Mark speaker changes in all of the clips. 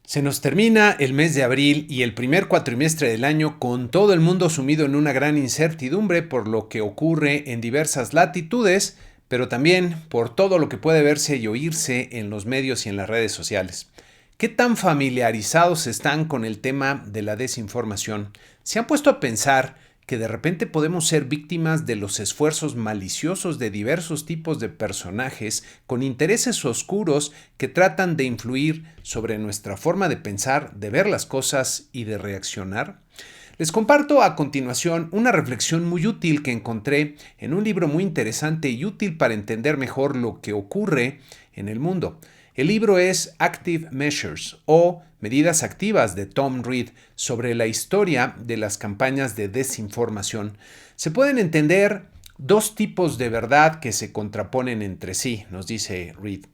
Speaker 1: Se nos termina el mes de abril y el primer cuatrimestre del año con todo el mundo sumido en una gran incertidumbre por lo que ocurre en diversas latitudes, pero también por todo lo que puede verse y oírse en los medios y en las redes sociales. ¿Qué tan familiarizados están con el tema de la desinformación? ¿Se han puesto a pensar que de repente podemos ser víctimas de los esfuerzos maliciosos de diversos tipos de personajes con intereses oscuros que tratan de influir sobre nuestra forma de pensar, de ver las cosas y de reaccionar? Les comparto a continuación una reflexión muy útil que encontré en un libro muy interesante y útil para entender mejor lo que ocurre en el mundo. El libro es Active Measures o Medidas Activas de Tom Reed sobre la historia de las campañas de desinformación. Se pueden entender dos tipos de verdad que se contraponen entre sí, nos dice Reed.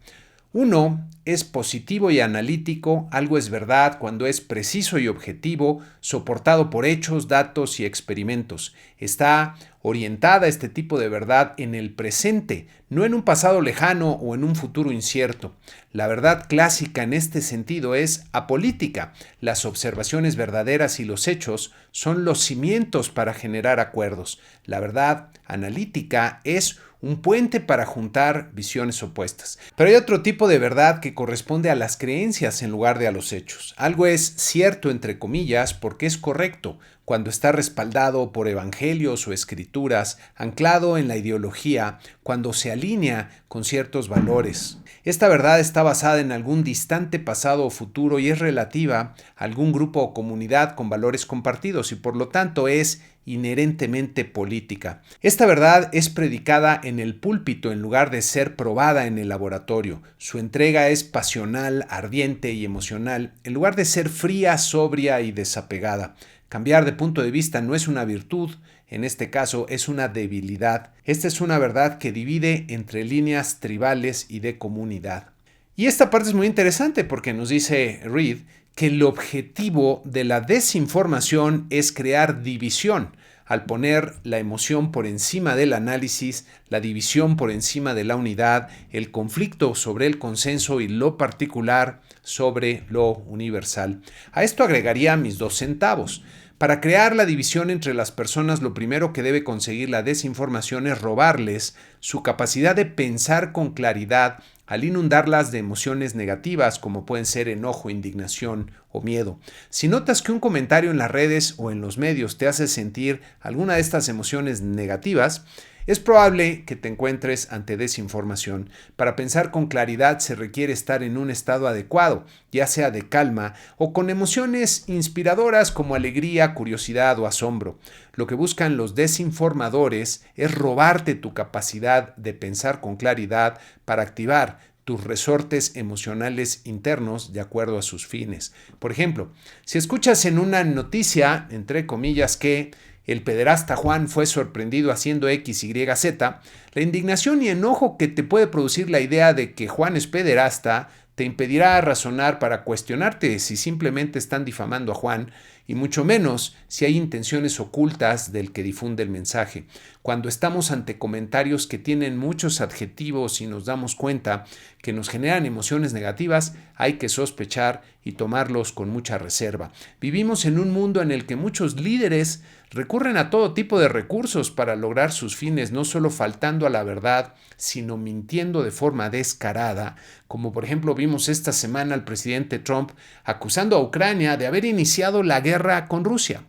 Speaker 1: Uno es positivo y analítico, algo es verdad cuando es preciso y objetivo, soportado por hechos, datos y experimentos. Está orientada este tipo de verdad en el presente, no en un pasado lejano o en un futuro incierto. La verdad clásica en este sentido es apolítica. Las observaciones verdaderas y los hechos son los cimientos para generar acuerdos. La verdad analítica es un puente para juntar visiones opuestas. Pero hay otro tipo de verdad que corresponde a las creencias en lugar de a los hechos. Algo es cierto entre comillas porque es correcto cuando está respaldado por evangelios o escrituras, anclado en la ideología, cuando se alinea con ciertos valores. Esta verdad está basada en algún distante pasado o futuro y es relativa a algún grupo o comunidad con valores compartidos y por lo tanto es inherentemente política. Esta verdad es predicada en el púlpito en lugar de ser probada en el laboratorio. Su entrega es pasional, ardiente y emocional, en lugar de ser fría, sobria y desapegada. Cambiar de punto de vista no es una virtud, en este caso es una debilidad. Esta es una verdad que divide entre líneas tribales y de comunidad. Y esta parte es muy interesante porque nos dice Reed que el objetivo de la desinformación es crear división, al poner la emoción por encima del análisis, la división por encima de la unidad, el conflicto sobre el consenso y lo particular sobre lo universal. A esto agregaría mis 2 centavos. Para crear la división entre las personas, lo primero que debe conseguir la desinformación es robarles su capacidad de pensar con claridad al inundarlas de emociones negativas como pueden ser enojo, indignación o miedo. Si notas que un comentario en las redes o en los medios te hace sentir alguna de estas emociones negativas, es probable que te encuentres ante desinformación. Para pensar con claridad se requiere estar en un estado adecuado, ya sea de calma o con emociones inspiradoras como alegría, curiosidad o asombro. Lo que buscan los desinformadores es robarte tu capacidad de pensar con claridad para activar tus resortes emocionales internos de acuerdo a sus fines. Por ejemplo, si escuchas en una noticia, entre comillas, que el pederasta Juan fue sorprendido haciendo X, Y, Z, la indignación y enojo que te puede producir la idea de que Juan es pederasta te impedirá razonar para cuestionarte si simplemente están difamando a Juan y mucho menos si hay intenciones ocultas del que difunde el mensaje. Cuando estamos ante comentarios que tienen muchos adjetivos y nos damos cuenta que nos generan emociones negativas, hay que sospechar y tomarlos con mucha reserva. Vivimos en un mundo en el que muchos líderes recurren a todo tipo de recursos para lograr sus fines, no solo faltando a la verdad, sino mintiendo de forma descarada, como por ejemplo vimos esta semana al presidente Trump acusando a Ucrania de haber iniciado la guerra con Rusia.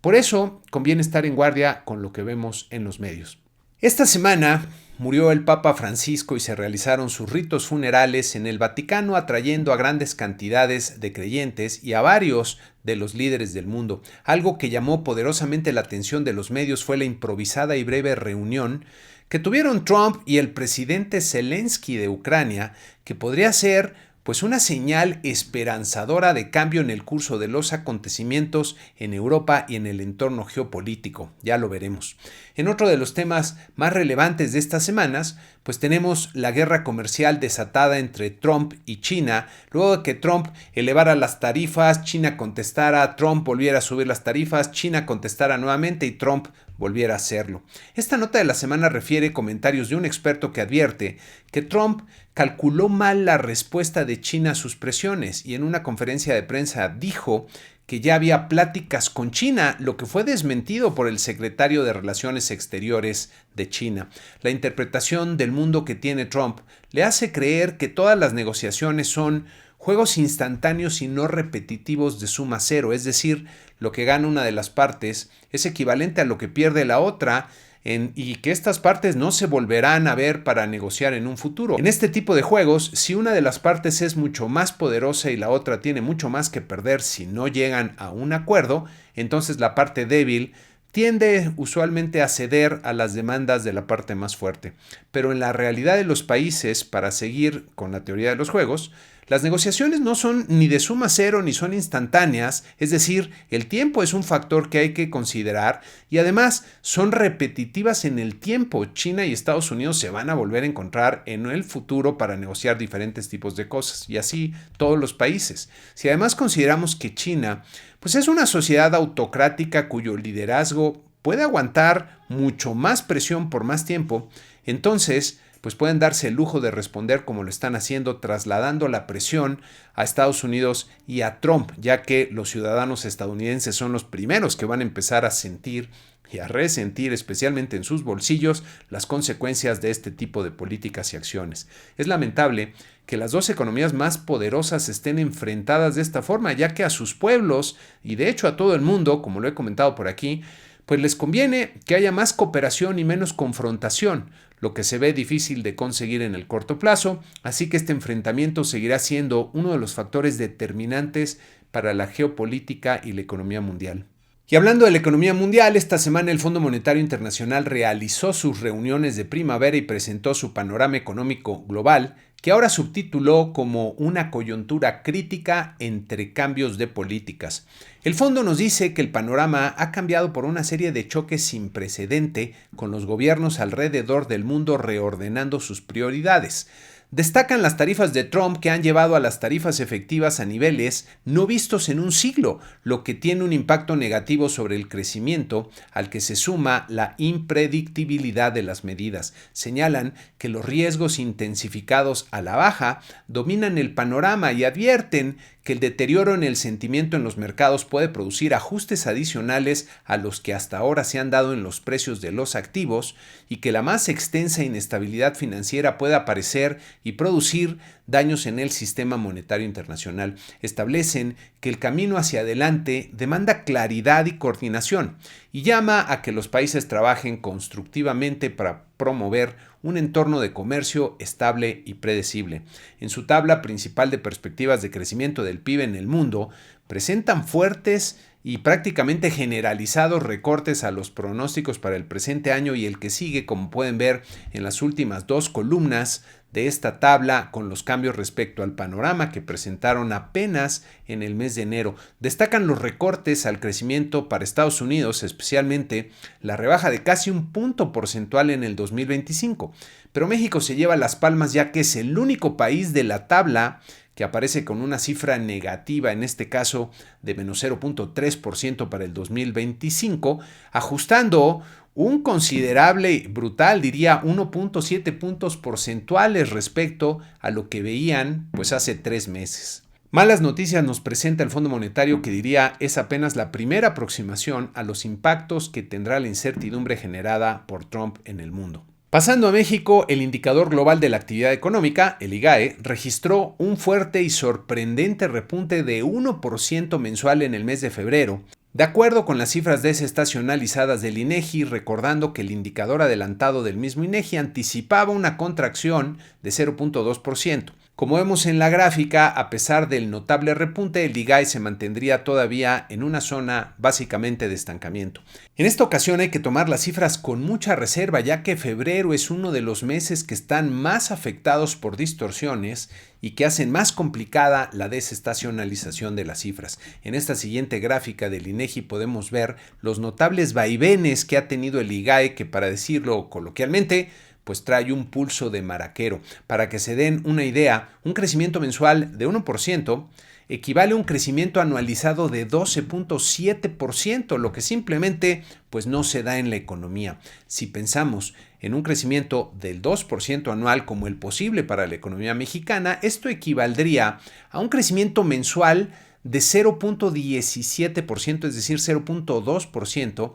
Speaker 1: Por eso conviene estar en guardia con lo que vemos en los medios. Esta semana murió el Papa Francisco y se realizaron sus ritos funerales en el Vaticano, atrayendo a grandes cantidades de creyentes y a varios de los líderes del mundo. Algo que llamó poderosamente la atención de los medios fue la improvisada y breve reunión que tuvieron Trump y el presidente Zelensky de Ucrania, que podría ser pues una señal esperanzadora de cambio en el curso de los acontecimientos en Europa y en el entorno geopolítico. Ya lo veremos. En otro de los temas más relevantes de estas semanas, pues tenemos la guerra comercial desatada entre Trump y China. Luego de que Trump elevara las tarifas, China contestara, Trump volviera a subir las tarifas, China contestara nuevamente y Trump volviera a hacerlo. Esta nota de la semana refiere comentarios de un experto que advierte que Trump calculó mal la respuesta de China a sus presiones y en una conferencia de prensa dijo que ya había pláticas con China, lo que fue desmentido por el secretario de Relaciones Exteriores de China. La interpretación del mundo que tiene Trump le hace creer que todas las negociaciones son juegos instantáneos y no repetitivos de suma cero, es decir, lo que gana una de las partes es equivalente a lo que pierde la otra y que estas partes no se volverán a ver para negociar en un futuro. En este tipo de juegos, si una de las partes es mucho más poderosa y la otra tiene mucho más que perder si no llegan a un acuerdo, entonces la parte débil tiende usualmente a ceder a las demandas de la parte más fuerte. Pero en la realidad de los países, para seguir con la teoría de los juegos, las negociaciones no son ni de suma cero ni son instantáneas, es decir, el tiempo es un factor que hay que considerar y además son repetitivas en el tiempo. China y Estados Unidos se van a volver a encontrar en el futuro para negociar diferentes tipos de cosas y así todos los países. Si además consideramos que China pues es una sociedad autocrática cuyo liderazgo puede aguantar mucho más presión por más tiempo, entonces pues pueden darse el lujo de responder como lo están haciendo, trasladando la presión a Estados Unidos y a Trump, ya que los ciudadanos estadounidenses son los primeros que van a empezar a sentir y a resentir, especialmente en sus bolsillos, las consecuencias de este tipo de políticas y acciones. Es lamentable que las dos economías más poderosas estén enfrentadas de esta forma, ya que a sus pueblos, y de hecho a todo el mundo, como lo he comentado por aquí, pues les conviene que haya más cooperación y menos confrontación, lo que se ve difícil de conseguir en el corto plazo, así que este enfrentamiento seguirá siendo uno de los factores determinantes para la geopolítica y la economía mundial. Y hablando de la economía mundial, esta semana el Fondo Monetario Internacional realizó sus reuniones de primavera y presentó su panorama económico global, que ahora subtituló como una coyuntura crítica entre cambios de políticas. El fondo nos dice que el panorama ha cambiado por una serie de choques sin precedente con los gobiernos alrededor del mundo reordenando sus prioridades. Destacan las tarifas de Trump que han llevado a las tarifas efectivas a niveles no vistos en un siglo, lo que tiene un impacto negativo sobre el crecimiento, al que se suma la impredictibilidad de las medidas. Señalan que los riesgos intensificados a la baja dominan el panorama y advierten que el deterioro en el sentimiento en los mercados puede producir ajustes adicionales a los que hasta ahora se han dado en los precios de los activos y que la más extensa inestabilidad financiera puede aparecer y producir daños en el sistema monetario internacional. Establecen que el camino hacia adelante demanda claridad y coordinación y llama a que los países trabajen constructivamente para promover un entorno de comercio estable y predecible. En su tabla principal de perspectivas de crecimiento del PIB en el mundo, presentan fuertes y prácticamente generalizados recortes a los pronósticos para el presente año y el que sigue, como pueden ver en las últimas dos columnas de esta tabla con los cambios respecto al panorama que presentaron apenas en el mes de enero. Destacan los recortes al crecimiento para Estados Unidos, especialmente la rebaja de casi un punto porcentual en el 2025. Pero México se lleva las palmas ya que es el único país de la tabla que aparece con una cifra negativa, en este caso de menos 0.3% para el 2025, ajustando un considerable, brutal, diría 1.7 puntos porcentuales respecto a lo que veían pues hace 3 meses. Malas noticias nos presenta el Fondo Monetario que diría es apenas la primera aproximación a los impactos que tendrá la incertidumbre generada por Trump en el mundo. Pasando a México, el indicador global de la actividad económica, el IGAE, registró un fuerte y sorprendente repunte de 1% mensual en el mes de febrero, de acuerdo con las cifras desestacionalizadas del INEGI, recordando que el indicador adelantado del mismo INEGI anticipaba una contracción de 0.2%. Como vemos en la gráfica, a pesar del notable repunte, el IGAE se mantendría todavía en una zona básicamente de estancamiento. En esta ocasión hay que tomar las cifras con mucha reserva, ya que febrero es uno de los meses que están más afectados por distorsiones y que hacen más complicada la desestacionalización de las cifras. En esta siguiente gráfica del INEGI podemos ver los notables vaivenes que ha tenido el IGAE, que para decirlo coloquialmente, pues trae un pulso de maraquero. Para que se den una idea, un crecimiento mensual de 1% equivale a un crecimiento anualizado de 12.7%, lo que simplemente pues no se da en la economía. Si pensamos en un crecimiento del 2% anual como el posible para la economía mexicana, esto equivaldría a un crecimiento mensual de 0.17%, es decir, 0.2%,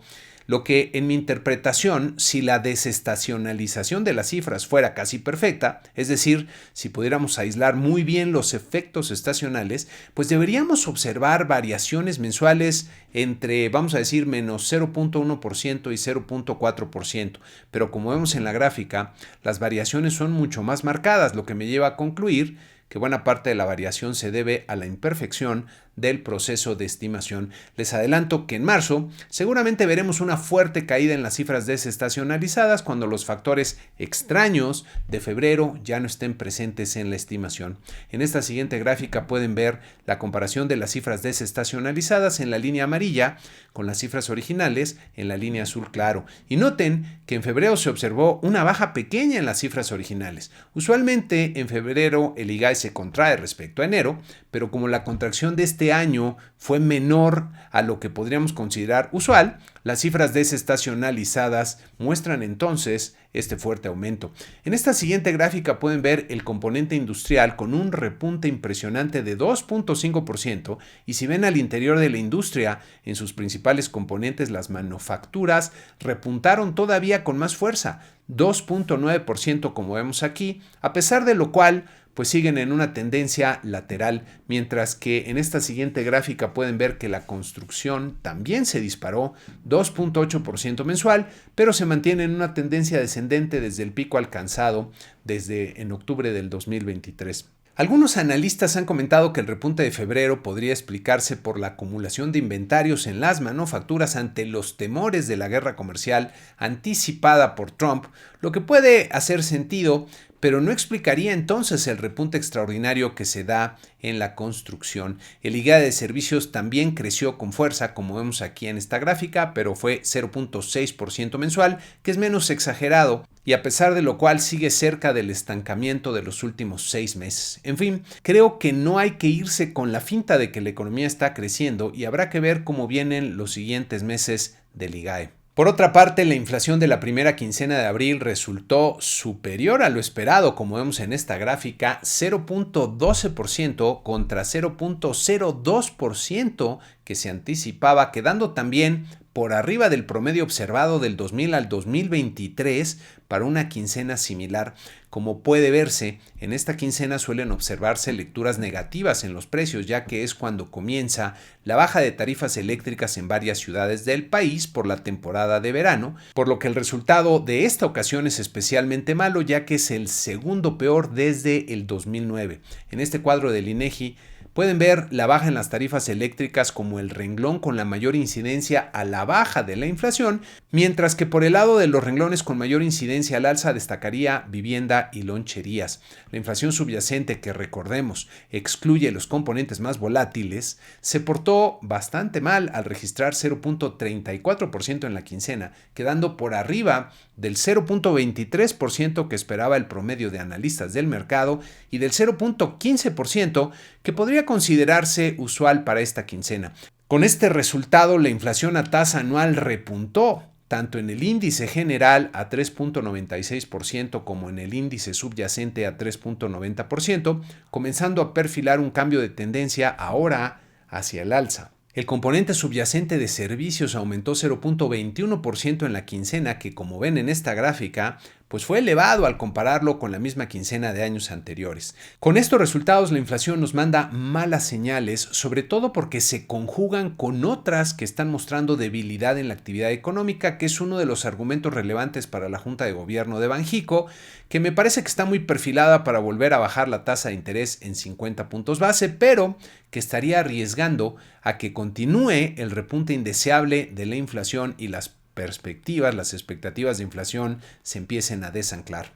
Speaker 1: lo que en mi interpretación, si la desestacionalización de las cifras fuera casi perfecta, es decir, si pudiéramos aislar muy bien los efectos estacionales, pues deberíamos observar variaciones mensuales entre, vamos a decir, menos 0.1% y 0.4%. Pero como vemos en la gráfica, las variaciones son mucho más marcadas, lo que me lleva a concluir que buena parte de la variación se debe a la imperfección del proceso de estimación. Les adelanto que en marzo seguramente veremos una fuerte caída en las cifras desestacionalizadas cuando los factores extraños de febrero ya no estén presentes en la estimación. En esta siguiente gráfica pueden ver la comparación de las cifras desestacionalizadas en la línea amarilla con las cifras originales en la línea azul claro. Y noten que en febrero se observó una baja pequeña en las cifras originales. Usualmente en febrero el IGAE se contrae respecto a enero, pero como la contracción de este año fue menor a lo que podríamos considerar usual, las cifras desestacionalizadas muestran entonces este fuerte aumento. En esta siguiente gráfica pueden ver el componente industrial con un repunte impresionante de 2.5% y si ven al interior de la industria, en sus principales componentes, las manufacturas repuntaron todavía con más fuerza, 2.9% como vemos aquí, a pesar de lo cual pues siguen en una tendencia lateral, mientras que en esta siguiente gráfica pueden ver que la construcción también se disparó 2.8% mensual, pero se mantiene en una tendencia descendente desde el pico alcanzado desde en octubre del 2023. Algunos analistas han comentado que el repunte de febrero podría explicarse por la acumulación de inventarios en las manufacturas ante los temores de la guerra comercial anticipada por Trump, lo que puede hacer sentido, pero no explicaría entonces el repunte extraordinario que se da en la construcción. El IGAE de servicios también creció con fuerza, como vemos aquí en esta gráfica, pero fue 0.6% mensual, que es menos exagerado, y a pesar de lo cual sigue cerca del estancamiento de los últimos 6 meses. En fin, creo que no hay que irse con la finta de que la economía está creciendo y habrá que ver cómo vienen los siguientes meses del IGAE. Por otra parte, la inflación de la primera quincena de abril resultó superior a lo esperado, como vemos en esta gráfica, 0.12% contra 0.02% que se anticipaba, quedando también por arriba del promedio observado del 2000 al 2023 para una quincena similar. Como puede verse, en esta quincena suelen observarse lecturas negativas en los precios, ya que es cuando comienza la baja de tarifas eléctricas en varias ciudades del país por la temporada de verano, por lo que el resultado de esta ocasión es especialmente malo, ya que es el segundo peor desde el 2009. En este cuadro del INEGI pueden ver la baja en las tarifas eléctricas como el renglón con la mayor incidencia a la baja de la inflación, mientras que por el lado de los renglones con mayor incidencia al alza destacaría vivienda y loncherías. La inflación subyacente, que recordemos excluye los componentes más volátiles, se portó bastante mal al registrar 0.34% en la quincena, quedando por arriba del 0.23% que esperaba el promedio de analistas del mercado y del 0.15% que podría considerarse usual para esta quincena. Con este resultado, la inflación a tasa anual repuntó tanto en el índice general a 3.96% como en el índice subyacente a 3.90%, comenzando a perfilar un cambio de tendencia ahora hacia el alza. El componente subyacente de servicios aumentó 0.21% en la quincena, que como ven en esta gráfica, pues fue elevado al compararlo con la misma quincena de años anteriores. Con estos resultados, la inflación nos manda malas señales, sobre todo porque se conjugan con otras que están mostrando debilidad en la actividad económica, que es uno de los argumentos relevantes para la Junta de Gobierno de Banjico, que me parece que está muy perfilada para volver a bajar la tasa de interés en 50 puntos base, pero que estaría arriesgando a que continúe el repunte indeseable de la inflación y las expectativas de inflación se empiecen a desanclar.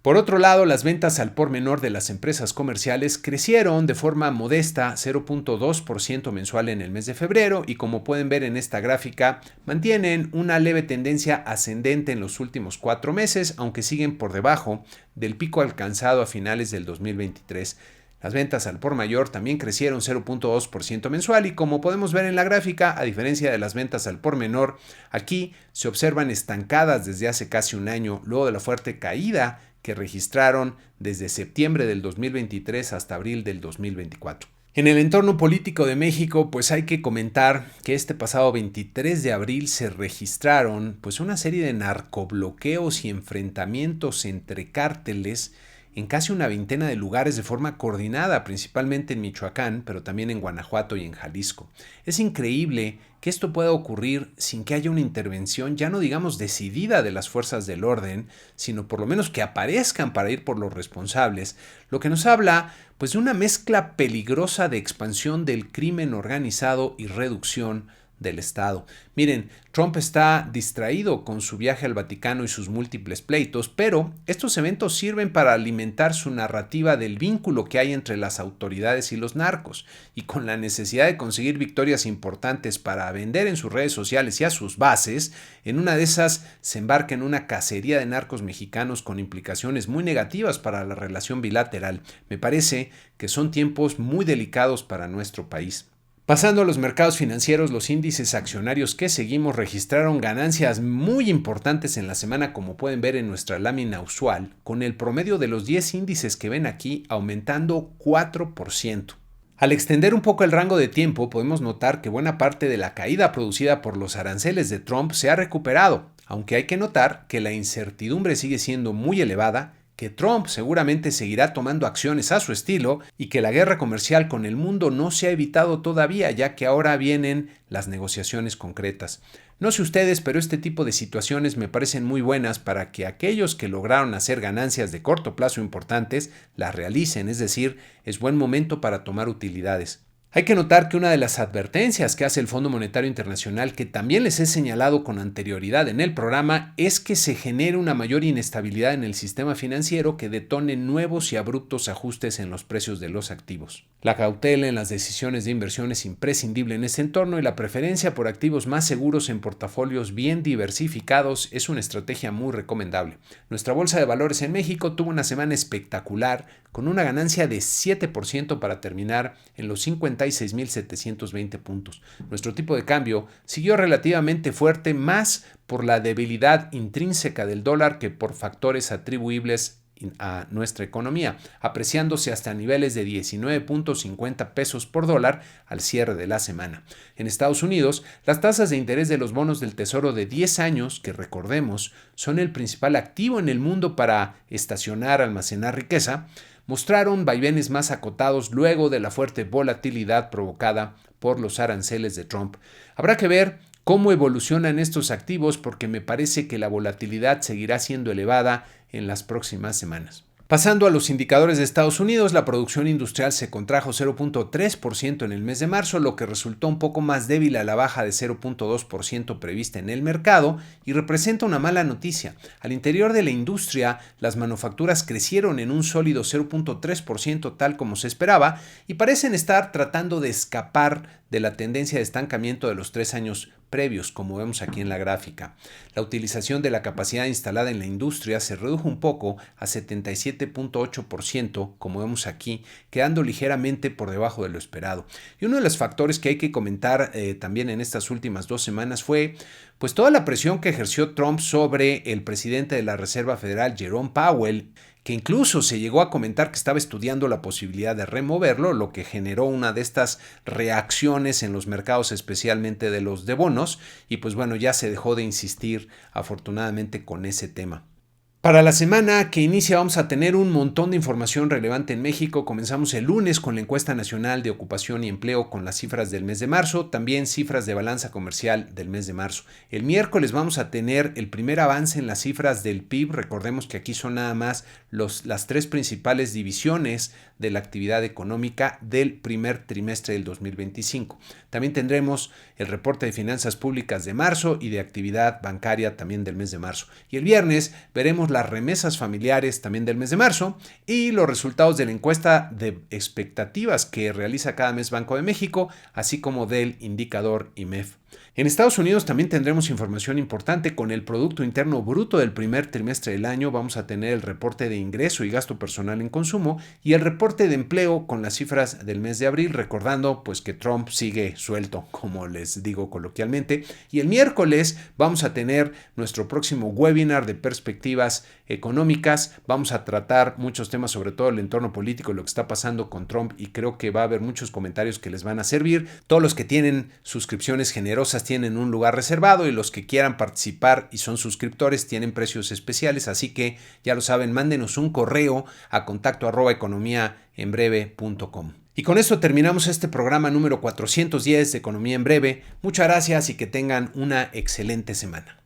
Speaker 1: Por otro lado, las ventas al por menor de las empresas comerciales crecieron de forma modesta 0.2% mensual en el mes de febrero y como pueden ver en esta gráfica, mantienen una leve tendencia ascendente en los últimos 4 meses, aunque siguen por debajo del pico alcanzado a finales del 2023. Las ventas al por mayor también crecieron 0.2% mensual y como podemos ver en la gráfica, a diferencia de las ventas al por menor, aquí se observan estancadas desde hace casi un año, luego de la fuerte caída que registraron desde septiembre del 2023 hasta abril del 2024. En el entorno político de México, pues hay que comentar que este pasado 23 de abril se registraron pues una serie de narcobloqueos y enfrentamientos entre cárteles en casi una veintena de lugares de forma coordinada, principalmente en Michoacán, pero también en Guanajuato y en Jalisco. Es increíble que esto pueda ocurrir sin que haya una intervención, ya no digamos decidida de las fuerzas del orden, sino por lo menos que aparezcan para ir por los responsables, lo que nos habla pues de una mezcla peligrosa de expansión del crimen organizado y reducción del Estado. Miren, Trump está distraído con su viaje al Vaticano y sus múltiples pleitos, pero estos eventos sirven para alimentar su narrativa del vínculo que hay entre las autoridades y los narcos, y con la necesidad de conseguir victorias importantes para vender en sus redes sociales y a sus bases, en una de esas se embarca en una cacería de narcos mexicanos con implicaciones muy negativas para la relación bilateral. Me parece que son tiempos muy delicados para nuestro país. Pasando a los mercados financieros, los índices accionarios que seguimos registraron ganancias muy importantes en la semana, como pueden ver en nuestra lámina usual, con el promedio de los 10 índices que ven aquí aumentando 4%. Al extender un poco el rango de tiempo, podemos notar que buena parte de la caída producida por los aranceles de Trump se ha recuperado, aunque hay que notar que la incertidumbre sigue siendo muy elevada, que Trump seguramente seguirá tomando acciones a su estilo y que la guerra comercial con el mundo no se ha evitado todavía, ya que ahora vienen las negociaciones concretas. No sé ustedes, pero este tipo de situaciones me parecen muy buenas para que aquellos que lograron hacer ganancias de corto plazo importantes las realicen, es decir, es buen momento para tomar utilidades. Hay que notar que una de las advertencias que hace el Fondo Monetario Internacional, que también les he señalado con anterioridad en el programa, es que se genere una mayor inestabilidad en el sistema financiero que detone nuevos y abruptos ajustes en los precios de los activos. La cautela en las decisiones de inversión es imprescindible en este entorno y la preferencia por activos más seguros en portafolios bien diversificados es una estrategia muy recomendable. Nuestra bolsa de valores en México tuvo una semana espectacular con una ganancia de 7% para terminar en los 56.720 puntos. Nuestro tipo de cambio siguió relativamente fuerte más por la debilidad intrínseca del dólar que por factores atribuibles a nuestra economía, apreciándose hasta niveles de 19.50 pesos por dólar al cierre de la semana. En Estados Unidos, las tasas de interés de los bonos del Tesoro de 10 años, que recordemos son el principal activo en el mundo para estacionar, almacenar riqueza, mostraron vaivenes más acotados luego de la fuerte volatilidad provocada por los aranceles de Trump. Habrá que ver cómo evolucionan estos activos porque me parece que la volatilidad seguirá siendo elevada en las próximas semanas. Pasando a los indicadores de Estados Unidos, la producción industrial se contrajo 0.3% en el mes de marzo, lo que resultó un poco más débil a la baja de 0.2% prevista en el mercado y representa una mala noticia. Al interior de la industria, las manufacturas crecieron en un sólido 0.3% tal como se esperaba y parecen estar tratando de escapar de la tendencia de estancamiento de los 3 años previos, como vemos aquí en la gráfica. La utilización de la capacidad instalada en la industria se redujo un poco a 77.8%, como vemos aquí, quedando ligeramente por debajo de lo esperado. Y uno de los factores que hay que comentar también en estas últimas 2 semanas fue pues toda la presión que ejerció Trump sobre el presidente de la Reserva Federal, Jerome Powell, que incluso se llegó a comentar que estaba estudiando la posibilidad de removerlo, lo que generó una de estas reacciones en los mercados, especialmente de los de bonos, y pues bueno, ya se dejó de insistir afortunadamente con ese tema. Para la semana que inicia vamos a tener un montón de información relevante en México. Comenzamos el lunes con la encuesta nacional de ocupación y empleo con las cifras del mes de marzo, también cifras de balanza comercial del mes de marzo. El miércoles vamos a tener el primer avance en las cifras del PIB. Recordemos que aquí son nada más las 3 principales divisiones de la actividad económica del primer trimestre del 2025. También tendremos el reporte de finanzas públicas de marzo y de actividad bancaria también del mes de marzo. Y el viernes veremos las remesas familiares también del mes de marzo y los resultados de la encuesta de expectativas que realiza cada mes Banco de México, así como del indicador IMEF. En Estados Unidos también tendremos información importante con el Producto Interno Bruto del primer trimestre del año. Vamos a tener el reporte de ingreso y gasto personal en consumo y el reporte de empleo con las cifras del mes de abril, recordando pues que Trump sigue suelto, como les digo coloquialmente. Y el miércoles vamos a tener nuestro próximo webinar de perspectivas económicas. Vamos a tratar muchos temas, sobre todo el entorno político, lo que está pasando con Trump, y creo que va a haber muchos comentarios que les van a servir. Todos los que tienen suscripciones generosas tienen un lugar reservado y los que quieran participar y son suscriptores tienen precios especiales, así que ya lo saben, mándenos un correo a contacto@economiaenbreve.com. Y con esto terminamos este programa número 410 de Economía en Breve. Muchas gracias y que tengan una excelente semana.